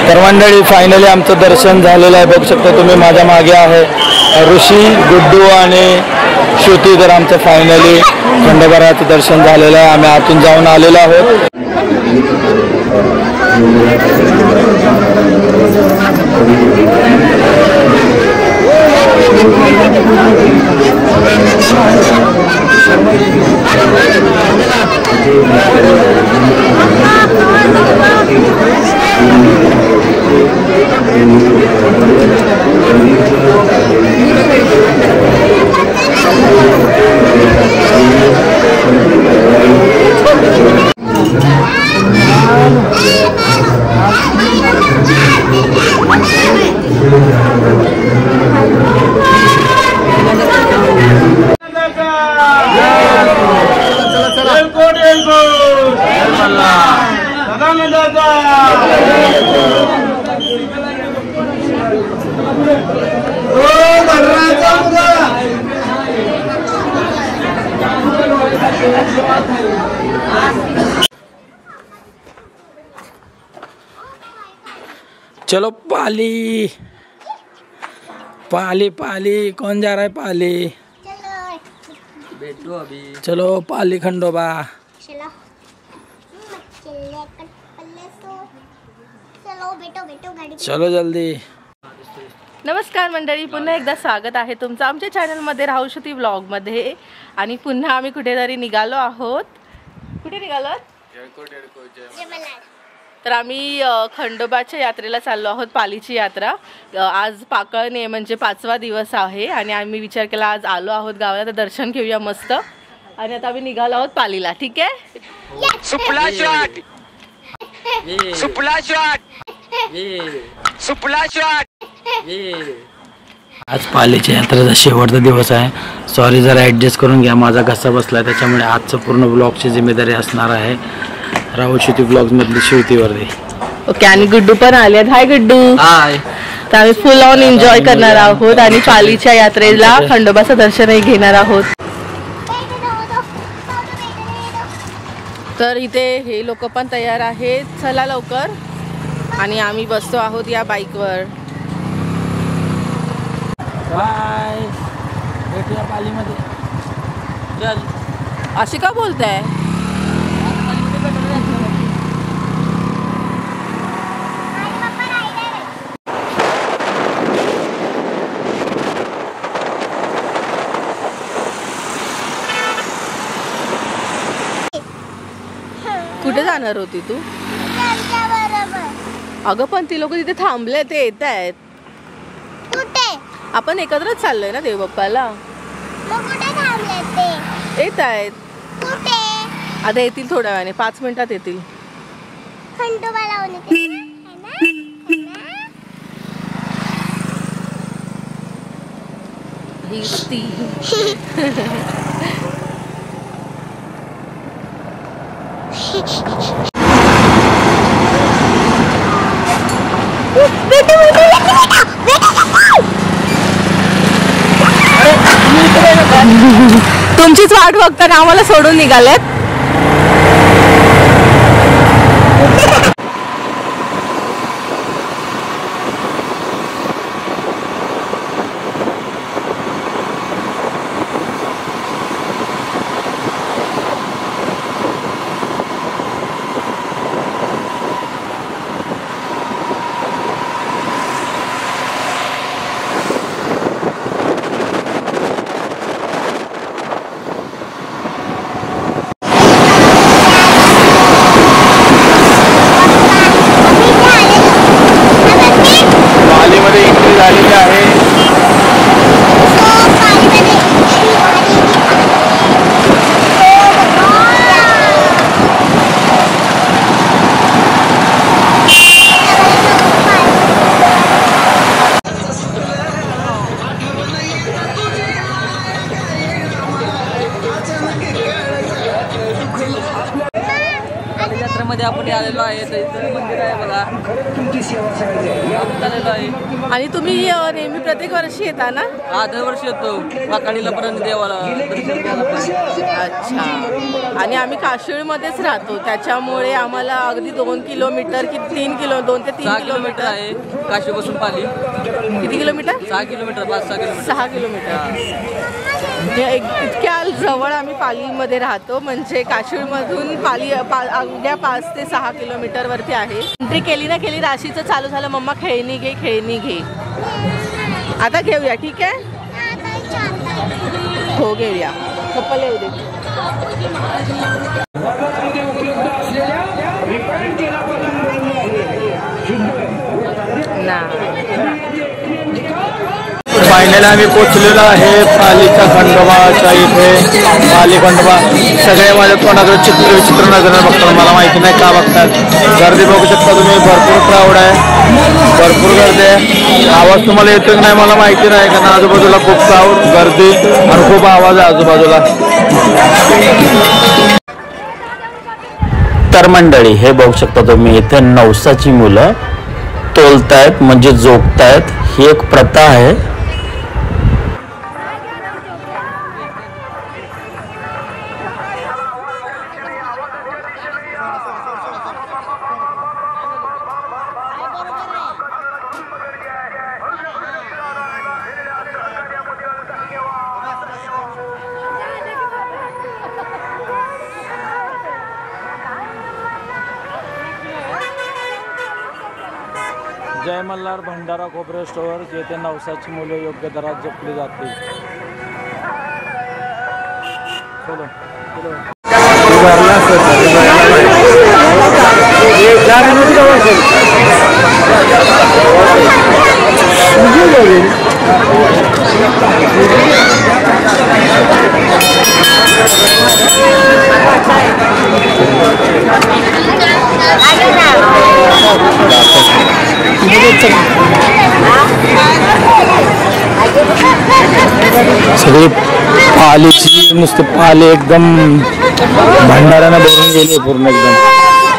तर मंडळी फायनली आमचं दर्शन झालेलं आहे. बघू शकता तुम्ही माझ्या मागे आहे ऋषी, गुड्डू आणि श्रुती. तर आमचं फायनली खंडोबाराचं दर्शन झालेलं आहे. आम्ही आतून जाऊन आलेलो आहोत. चलो पाली पाली पाली, कौन जा रहा है पाली? बैठो अभी। चलो पाली खंडोबा। चलो जल्दी। नमस्कार मंडळी, पुन्हा एकदा स्वागत आहे तुमचं आमच्या चॅनलमध्ये राहुश्रुती व्लॉगमध्ये। आणि पुन्हा आम्ही कुठेतरी निघालो आहोत। कुठे निघालो? तर आम्ही खंडोबाच्या यात्रेला चाललो आहोत, पालीची यात्रा। आज पाकळणे म्हणजे 5वा दिवस आहे आणि आम्ही विचार केला आज आलो आहोत गावाला तर दर्शन घेऊया मस्त। आणि आता आम्ही निघालो आहोत पालीला, ठीक आहे? सुपला शॉट, सुपला शॉट, सुपला शॉट। आज पालीच्या यात्रेचा शेवटचा दिवस आहे। सॉरी जरा ॲडजस्ट करून घ्या, माझा घसा बसला त्याच्यामुळे आजचं पूर्ण ब्लॉगची जिम्मेदारी असणार आहे राहुश्रुती ब्लॉग्स मधली श्रुतीवरती। ओके, आणि गुड्डू पण आले। हाय गुड्डू। हाय। तर आम्ही फुल ऑन एन्जॉय करणार आहोत आणि पालीच्या यात्रेला खंडोबाचं दर्शनही घेणार आहोत। तर इथे हे लोक पण तयार आहेत, चला लवकर। आणि आम्ही बसतो आहोत या बाईकवर। बाय, भेटूया पालीमध्ये। चल। अशी का बोलताय? कुठे जाणार होती तू? अगं पण ती लोक तिथे थांबले, ते येत आहेत। कुठे? आपण एकत्रच चाललोय ना देवबाप्पाला। येत आहेत। कुठे? आता येतील थोड्या वेळाने, 5 मिनिटात येतील। खंडोबाला हीच ती। तुमचीच वाट बघताना आम्हाला सोडून निघालेत। आणि तुम्ही नेहमी प्रत्येक वर्षी येता ना? हा, दरवर्षी येतो वाकाडीला पण देवाला. अच्छा. आणि आम्ही काशीळमध्येच राहतो, त्याच्यामुळे आम्हाला अगदी 2 किलोमीटर की 3 किलो 2 ते 3 किलोमीटर आहे काशीपासून पाली. किती किलोमीटर? 6 kilometre 5-6 kilometre. 6 किलोमीटर. इतक्या जवळ आम्ही पालीमध्ये राहतो, म्हणजे काशीळमधून पाली अवघ्या 5 ते 6 किलोमीटरवरती आहे. एंट्री केली ना केली, राशीचं चालू झालं, मम्मा खेळणी घे खेळणी घे. आता घेऊया, ठीक आहे? हो घेऊया. चप्पल येऊ दे ना. फायनली आम्ही पोचलेलो आहे पालीच्या खंडोबाच्या इथे. पाली खंडोबा सगळे माझ्या तोंडाकडे चित्र विचित्र नजरेने बघतात, मला माहिती नाही का बघतात. गर्दी बघू शकता तुम्ही, भरपूर क्राऊड आहे, भरपूर गर्दी आहे. आवाज तुम्हाला येतो की नाही मला माहिती नाही, कारण आजूबाजूला खूप क्राऊड गर्दी आणि खूप आवाज आहे आजूबाजूला. तर मंडळी हे बघू शकता तुम्ही, इथे नवसाची मुलं तोलतायत म्हणजे जोगतायत. ही एक प्रथा आहे. जय मल्हार भंडारा खोबरे स्टोअर, येथे नवसाची मुले योग्य दरात जपली जाते. चलो सगळी पालीची नुसते पाले एकदम भंडाऱ्यानं भरून गेले, पूर्ण एकदम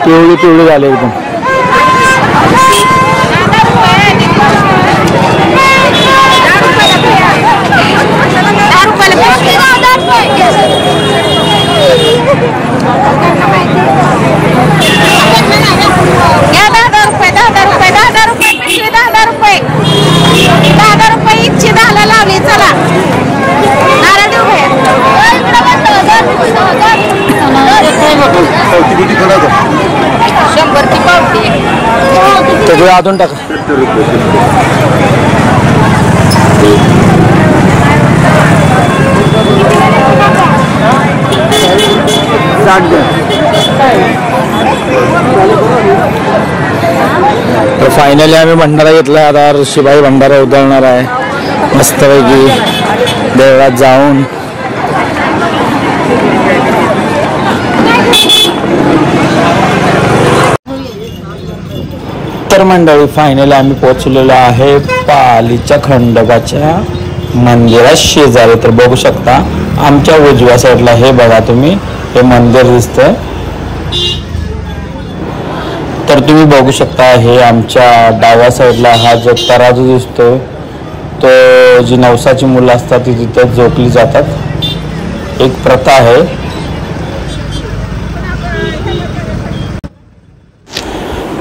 पिवळी पिवळी झाले एकदम. सगळे आधून टाका. तर फायनली आम्ही भंडारा घेतला. आता ऋषीबाई भंडारा उधळणार आहे मस्तपैकी देवळात जाऊन. तर मंडळी फायनली आम्ही पोहोचलेलो आहे पालीच्या खंडोबाच्या मंदिरात शेजारी. तर बघू शकता आमच्या उजव्या साईडला हे बघा तुम्ही, हे मंदिर दिसतंय. तर तुम्ही बघू शकता हे आमच्या डाव्या साईडला हा जो तराजू दिसतोय, तो जी नवसाची मुलं असतात ती तिथे झोपली जातात. एक प्रथा आहे.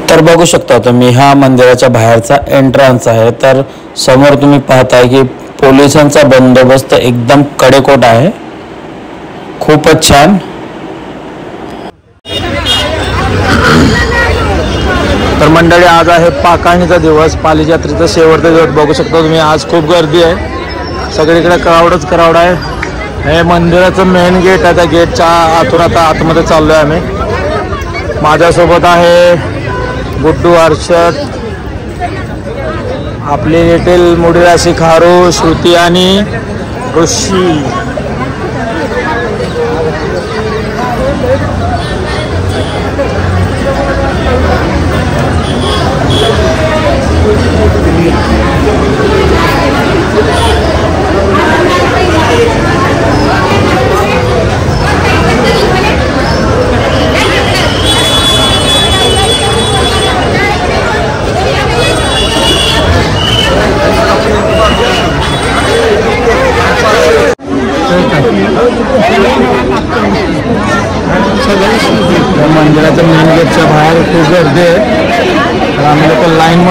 तर बघू शकता तुम्ही हा मंदिराच्या बाहेरचा एंट्रन्स आहे. तर समोर तुम्ही पाहताय की पोलिसांचा बंदोबस्त एकदम कडेकोट आहे. खूपच छान. तर मंडळी आज आहे पाकाणीचा दिवस, पाली जत्रेचा शेवटचा दिवस. बघू शकता तुम्ही आज खूप गर्दी आहे, सगळीकडे क्राऊडच क्राऊड आहे. हे मंदिराचं मेन गेट आहे, त्या गेटच्या आतून आता आतमध्ये चाललोय आम्ही. माझ्यासोबत आहे गुड्डू, हर्षद, आपली लिटिल मुडीराशी खारू, श्रुती आणि ऋषी.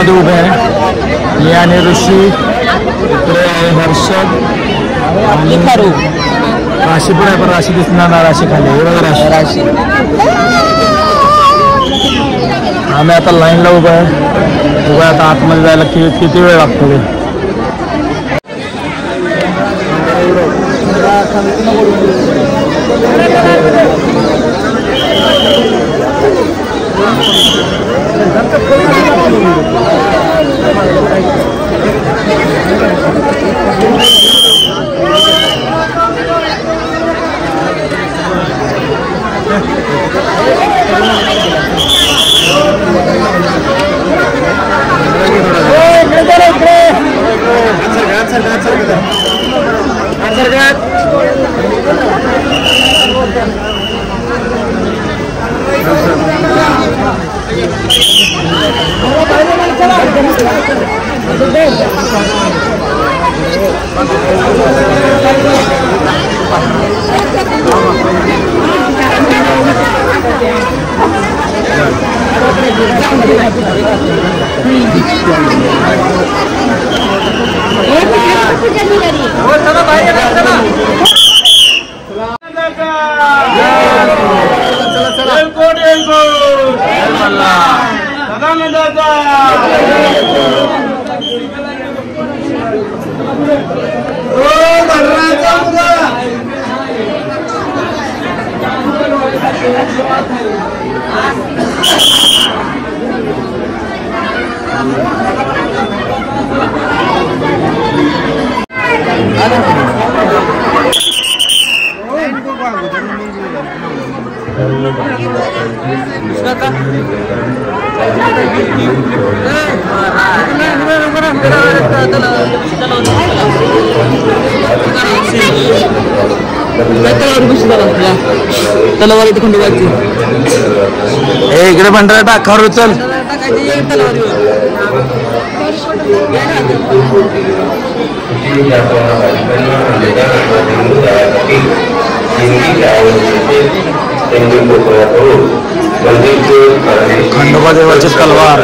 मध्ये उभे आहे. मी आणि ऋषी, इकडे आहे हर्षद आणि राशी पण आहे, पण राशी दिसणार ना, राशी खाली हे बघा राशी. आम्ही आता लाईनला उभं आहे. आता आतमध्ये जायला किती वेळ लागतो. तलवारी खंडोबाची इकडे बंडारा टाकावर उचल. खंडोबा देवाची तलवार.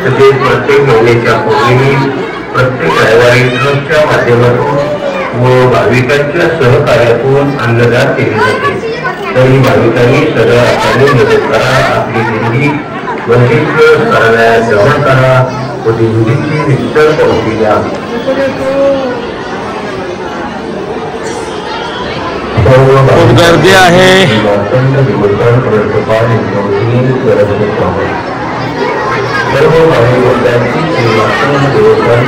प्रत्येक महिन्याच्या पौर्णिमी प्रत्येक रविवारी ट्रस्टच्या माध्यमातून व भाविकांच्या सहकार्यातून अन्नदान केले जाते. तरी भाविकांनी सगळ्या हाताने मदत करा. आपली देणगी वंचित कार्यालयात जमा करा व देणगीची निश्चय पावती द्या. खूप गर्दी आहे. सर्व भाविक भक्तांची देवस्थान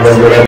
मंदिरात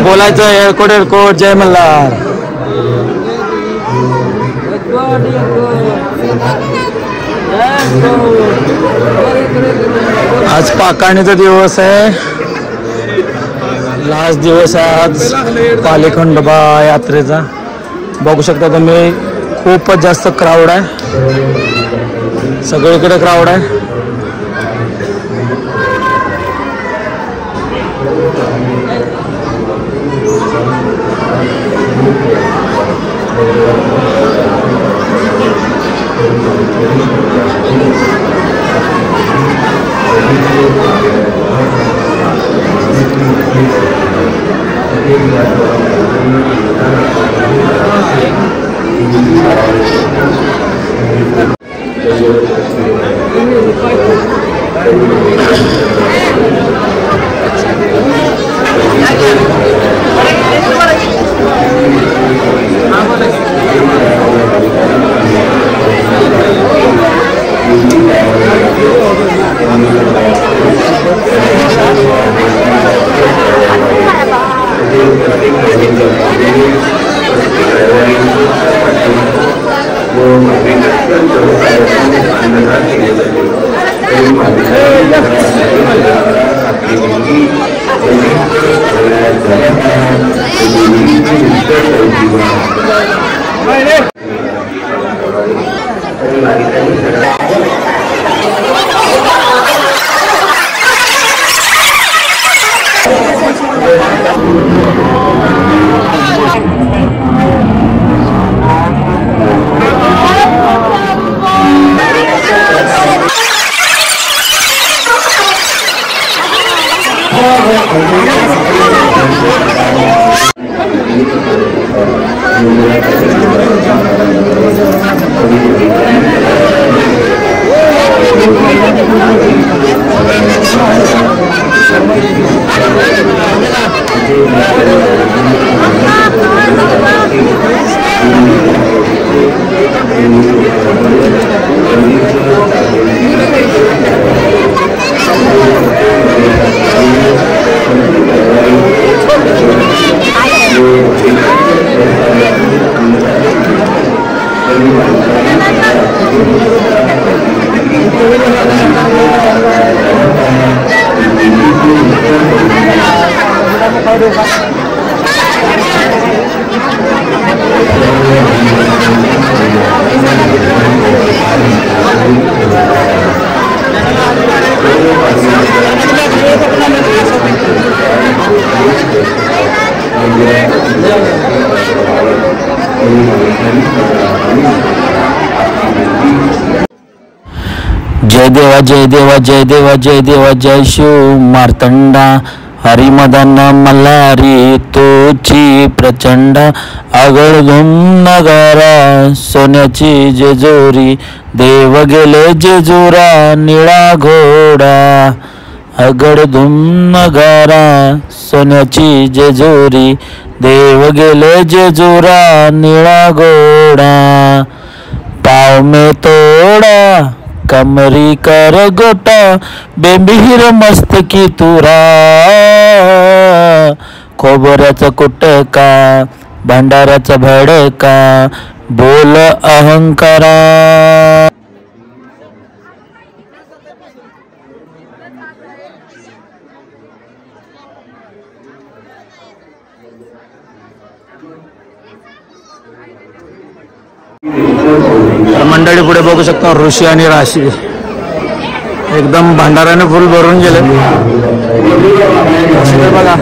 बोलायचं एअरकोड एअरकोड जय मल्हार. आज पाकाणीचा दिवस आहे. लास्ट दिवस आहे आज पालीखंडोबा यात्रेचा. बघू शकता तुम्ही खूपच जास्त क्राऊड आहे. सगळीकडे क्राऊड आहे. जय देवा जय देवा जय देवा जय देवा जय शिव मार्तंडा हरिमदन मल्हारी तोची प्रचंड आगळधूम नगारा सोन्याची जेजुरी देव गेले जेजुरा निळा घोडा आगळधूम नगारा सोन्याची जेजुरी देव गेले जेजुरा निळा घोडा पाव में तोड़ा कमरी कर गोटा बेंबीर मस्त की तुरा खोबऱ्याचा कुटका भंडाऱ्याचा भडका बोल अहंकारा. मंडळी पुढे बघू शकता ऋषी आणि राशी एकदम भंडाऱ्याने फुल भरून गेले बघा.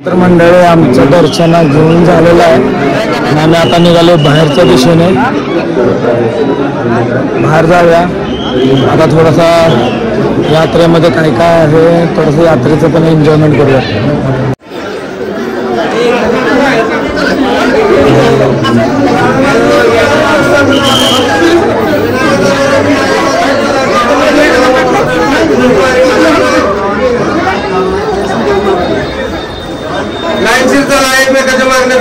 तर मंडळी आमचं दर्शन घेऊन झालेलं आहे आणि आम्ही आता निघालो बाहेरच्या दिशेने. बाहेर जाऊया आता. थोडासा यात्रेमध्ये काय काय आहे थोडंसं यात्रेचं पण एन्जॉयमेंट करूया. एकमेकाच्या मागण्या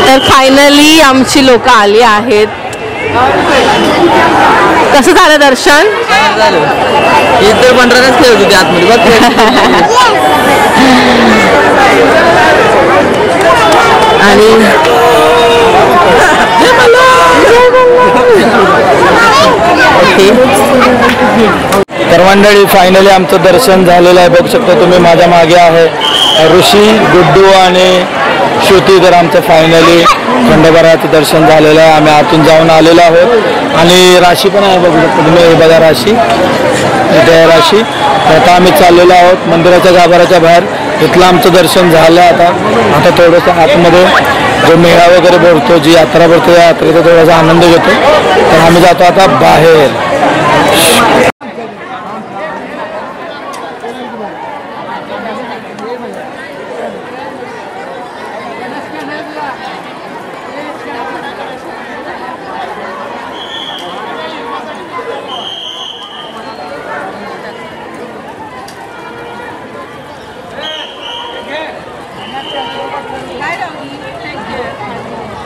तर फायनली आमची लोक आली आहेत. कसं झालं दर्शन? इतर बंडराच खेळत होते आतमध्ये आणि तर मंडळी फायनली आमचं दर्शन झालेलं आहे. बघू शकता तुम्ही माझ्या मागे आहे ऋषी, गुड्डू आणि श्रुती. तर आमचं फायनली खंडोबाराचं दर्शन झालेलं आहे. आम्ही आतून जाऊन आलेलो आहोत आणि राशी पण आहे. बघू शकता तुम्ही, हे बघा राशी, इथे आहे राशी. तर आता आम्ही चाललेलो आहोत मंदिराच्या गाभाऱ्याच्या बाहेर. इथलं आमचं दर्शन झालं. आता थोडंसं आतमध्ये जो मेळा वगैरे भरतो, जी यात्रा भरतो, या यात्रेचा थोडासा आनंद घेतो. तर आम्ही जातो आता बाहेर.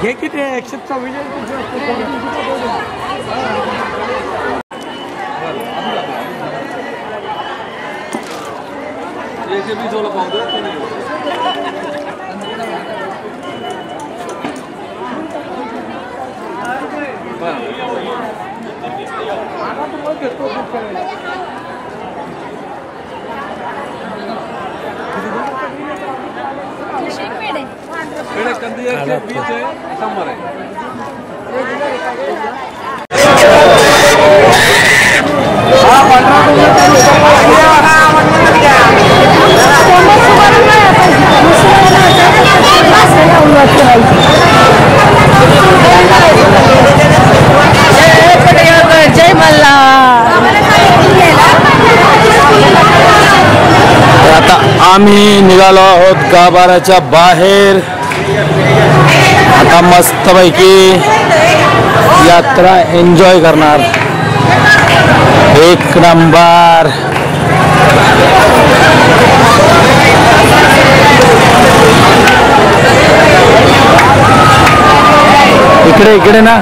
हे किती 124 समोर आहे. आम्ही निघालो आहोत गाभाऱ्याच्या बाहेर. आता मस्तपैकी यात्रा एन्जॉय करणार. एक नंबर. इकडे इकडे ना.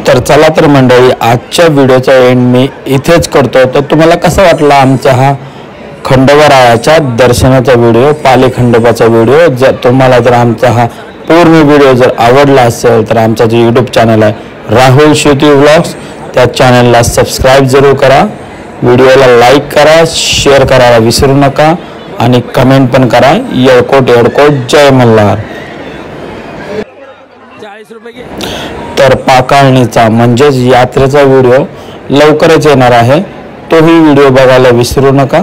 तर चला तर मंडळी, आजच्या व्हिडिओचा एंड मी इथेच करतो. तर तुम्हाला कसा वाटला आमचा हा खंडोबारायाच्या दर्शनाचा व्हिडिओ, पाली खंडोबाचा व्हिडिओ? जर तुम्हाला जर आमचा हा पूर्ण व्हिडिओ जर आवडला असेल तर आमचा जो यूट्यूब चॅनल आहे राहुल श्रुती व्लॉग्स, त्या चॅनलला सबस्क्राईब जरूर करा. व्हिडिओला लाईक करा, शेअर करायला विसरू नका आणि कमेंट पण करा. येळकोट येळकोट, जय मल्हार. तर पाकाळणीचा म्हणजेच यात्रेचा व्हिडिओ लवकरच येणार आहे, तोही व्हिडिओ बघायला विसरू नका.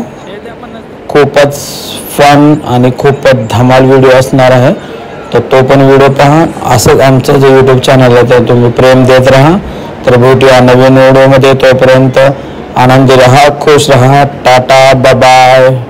खूपच फन आणि खूपच धमाल व्हिडिओ असणार आहे, तर तो पण व्हिडिओ पहा. असंच आमचं जे यूट्यूब चॅनल आहे तर तुम्ही प्रेम देत राहा. तर भेटूया नवीन व्हिडिओमध्ये. तोपर्यंत आनंदी रहा, खुश रहा. Tata, bye bye.